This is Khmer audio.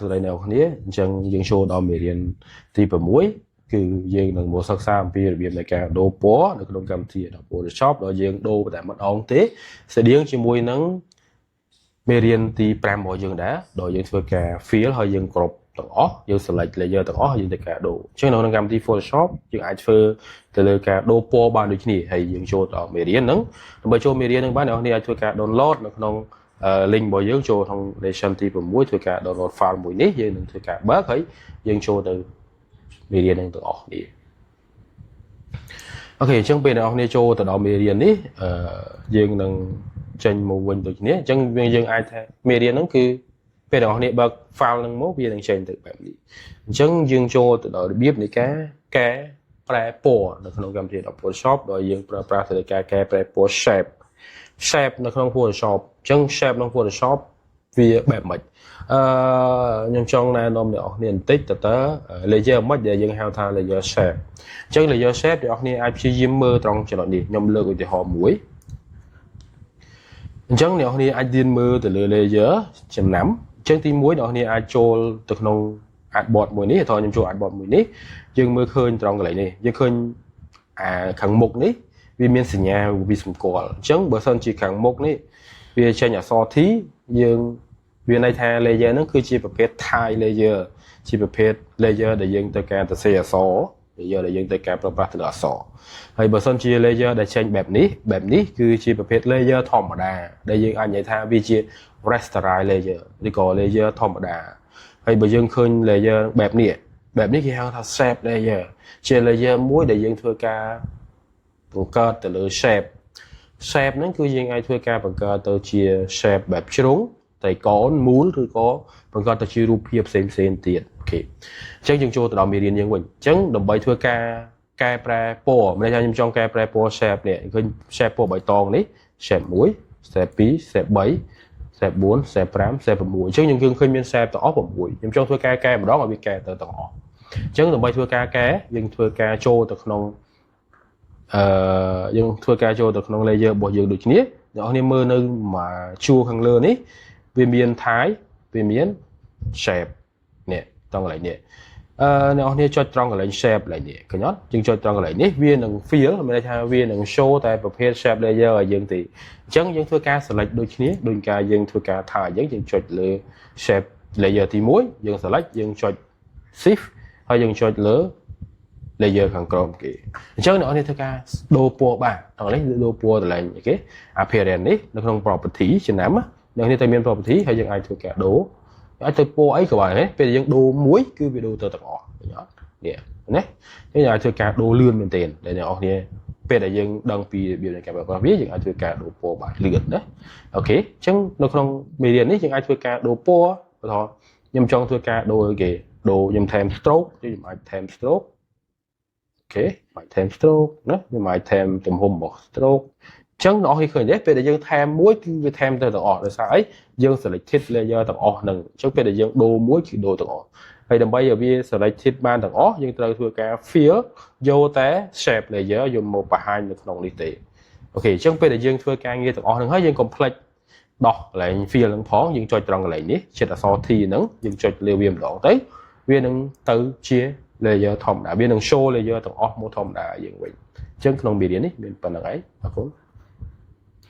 từ đây nào khné chẳng dương show đo mì riêng thì bờ muối cứ dương đừng mua sắc sam vì việc này cả đồ bó được đồng cầm thì đọc Photoshop rồi dương đồ tại mặt ống thế sẽ điên chỉ mùi nắng mì riêng thì pram mọi dương đã rồi dươngធ្វើការ feel ហើយយើងគ្រប់ទាំងអស់យើង select layer ទាំងអស់យើងទៅការដូរអញ្ចឹងនៅក្នុងកម្មវិធី Photoshop យើងអាចធ្វើទៅលើការដូរពណ៌បានដូចគ្នាហើយយើងចូលដល់មេរៀនហ្នឹងដើម្បីចូលមេរៀនហ្នឹងបានអ្នកនរអាចធ្វើការ download នៅក្នុងlink របស់យើងចូលក្នុង lesson ទី6ធ្វើការ download file មួយនេះយើងនឹងធ្វើការបើកហើយយើងចូលទៅមេរៀនហ្នឹងទាំងអស់នេះអូខេអញ្ចឹងពេលអ្នកនរចូលទៅដល់មេរៀននេះយើងនឹងចេញមកវិញដូចនេះអញ្ចឹងយើងអាចថាមេរៀនហ្នឹងគឺពេលអ្នកនរបើក file ហ្នឹងមកវានឹងចេញទៅបែបនេះអញ្ចឹងយើងចូលទៅដល់របៀបនៃការកែប្រែពណ៌នៅក្នុងកម្មវិធី Photoshop ដោយយើងប្រើប្រាស់ទៅលើការកែប្រែពណ៌ shape នៅក្នុង Photoshop អញ្ចឹង shape ក្នុង Photoshop វាបែបម៉េចខ្ញុំចង់ណែនាំអ្នកនរបន្តិចតើ layer ម៉េចដែលយើងហៅថា layer shape អញ្ចឹង layer shape អ្នកនរអាចព្យាយាមមើលត្រង់ចំណុចនេះខ្ញុំលើកឧទាហរណ៍មួយអញ្ចឹងអ្នកនរអាចរៀនមើលទៅលើ layer ចំណាំអញ្ចឹងទី1អ្នកនរអាចចូលទៅក្នុង artboard មួយនេះಅಥವಾខ្ញុំចូល artboard មួយនេះយើងមើលឃើញត្រង់កន្លែងនេះយើងឃើញខាងមុខនេះវាមានសញ្ញាវាសម្គាល់អញ្ចឹងបើសិនជាខាងមុខនេះវាចេញអក្សរ T យើងវាន័យថា layer ហ្នឹងគឺជាប្រភេទ tile layer ជាប្រភេទ layer ដែលយើងទៅការសរសេរអក្សរ layer ដែលយើងទៅការប្រើប្រាស់ទៅលើអក្សរហើយបើសិនជា layer ដែលចេញបែបនេះគឺជាប្រភេទ layer ធម្មតាដែលយើងអាចនិយាយថាវាជា rasterized layer ឬក៏ layer ធម្មតាហើយបើយើងឃើញ layer បែបនេះគេហៅថា shape layer ជា layer មួយដែលយើងធ្វើការបង្កើតទៅលើ shape ហ្នឹងគឺយើងអាចធ្វើការបង្កើតទៅជា shape បែបជ្រុងតែកូនមូលឬក៏បង្កើតទៅជារូបភាពផ្សេងទៀតអូខេអញ្ចឹងយើងចូលទៅដល់មេរៀនយើងវិញអញ្ចឹងដើម្បីធ្វើការកែប្រែពណ៌មិនថាខ្ញុំចង់កែប្រែពណ៌ shape នេះឃើញ shape ពណ៌បៃតងនេះ shape 1 shape 2 shape 3 shape 4 shape 5 shape 6អញ្ចឹងយើងឃើញមាន shape ទាំងអស់6ខ្ញុំចង់ធ្វើការកែម្ដងឲ្យវាកែទៅទាំងអស់អញ្ចឹងដើម្បីធ្វើការកែយើងធ្វើការចូលទៅក្នុងយើងធ្វើការចូលទៅក្នុង layer របស់យើងដូចគ្នាអ្នកនរមើលនៅមួយជួរខាងលើនេះវាមាន tile វាមាន shape នេះត្រង់កន្លែងនេះអ្នកនរចុចត្រង់កន្លែង shape កន្លែងនេះឃើញអត់យើងចុចត្រង់កន្លែងនេះវានឹង fill មានន័យថាវានឹង show តែប្រភេទ shape layer ឲ្យយើងទេអញ្ចឹងយើងធ្វើការ select ដូចគ្នាដោយការយើងធ្វើការ tile អញ្ចឹងយើងចុចលើ shape layer ទី1យើង select យើងចុច shift ហើយយើងចុចលើ layer ខាងក្រោមគេអញ្ចឹងអ្នកនរធ្វើការដូរពណ៌បានអញ្ចឹងនេះដូរពណ៌តម្លៃគេ appearance នេះនៅក្នុង property ចំណាំអ្នកនរតែមាន property ហើយយើងអាចធ្វើការដូរអាចទៅពណ៌អីក៏បានដែរពេលយើងដូរមួយគឺវាដូរទៅទាំងអស់ឃើញអត់នេះណាយើងអាចធ្វើការដូរលឿនមែនទែនដែលអ្នកនរពេលដែលយើងដឹងពីរបៀបនៃការប្រើប្រាស់វាយើងអាចធ្វើការដូរពណ៌បានលឿនណាអូខេអញ្ចឹងនៅក្នុងមេរៀននេះយើងអាចធ្វើការដូរពណ៌ឧទាហរណ៍ខ្ញុំចង់ធ្វើការដូរគេដូរខ្ញុំថែម stroke ខ្ញុំអាចថែម stroke អូខេអាចថែម stroke ណាខ្ញុំអាចថែមទំហំរបស់ stroke អញ្ចឹងអ្នកនរឃើញទេពេលដែលយើងថែមមួយគឺវាថែមទៅទាំងអស់ដោយសារអីយើង selected layer ទាំងអស់ហ្នឹងអញ្ចឹងពេលដែលយើងដូរមួយគឺដូរទាំងអស់ហើយដើម្បីឲ្យវា selected បានទាំងអស់យើងត្រូវធ្វើការ fill យកតែ shape layer យកមកបង្ហាញនៅក្នុងនេះទេអូខេអញ្ចឹងពេលដែលយើងធ្វើការងារទាំងអស់ហ្នឹងហើយយើងកុំភ្លេចដោះកន្លែង fill ហ្នឹងផងយើងចុចត្រង់កន្លែងនេះជិតអក្សរ T ហ្នឹងយើងចុចលើវាម្ដងទៅវានឹងទៅជា layer ធម្មតាវានឹង show layer ទាំងអស់មកធម្មតាយើងវិញអញ្ចឹងក្នុងមេរៀននេះមានប៉ុណ្្នឹងឯងអរគុណ